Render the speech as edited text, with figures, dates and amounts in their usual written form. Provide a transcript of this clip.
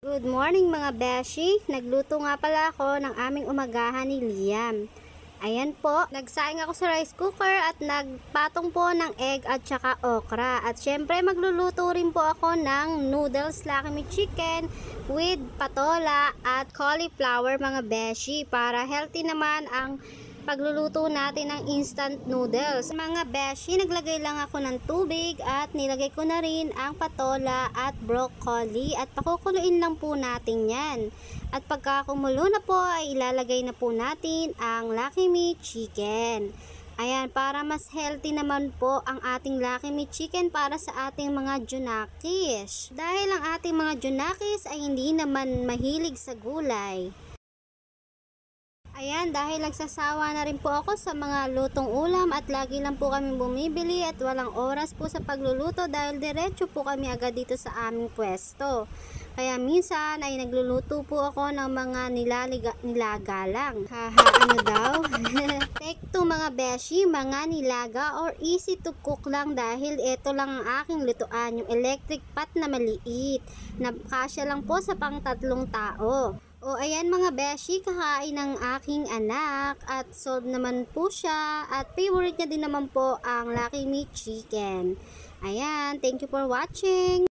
Good morning mga beshi! Nagluto nga pala ako ng aming umagahan ni Liam. Ayan po, nagsaing ako sa rice cooker at nagpatong po ng egg at saka okra. At syempre magluluto rin po ako ng noodles Lucky Me Chicken with patola at cauliflower mga beshi. Para healthy naman ang pagluluto natin ng instant noodles. Mga beshi, naglagay lang ako ng tubig at nilagay ko na rin ang patola at broccoli at pakukuluin lang po natin yan. At pagka kumulo na po ay ilalagay na po natin ang Lucky Me Chicken. Ayan, para mas healthy naman po ang ating Lucky Me Chicken para sa ating mga junakis. Dahil ang ating mga junakis ay hindi naman mahilig sa gulay. Ayan, dahil nagsasawa na rin po ako sa mga lutong ulam at lagi lang po kami bumibili at walang oras po sa pagluluto dahil diretso po kami agad dito sa aming pwesto. Kaya minsan ay nagluluto po ako ng mga nilaga lang. Haha, ano daw? Take two mga beshi, mga nilaga or easy to cook lang dahil ito lang ang aking lutuan, yung electric pot na maliit. Kasya lang po sa pang 3 tao. O ayan mga beshi, kakain ng aking anak at solve naman po siya at favorite niya din naman po ang Lucky Me Chicken. Ayan, thank you for watching.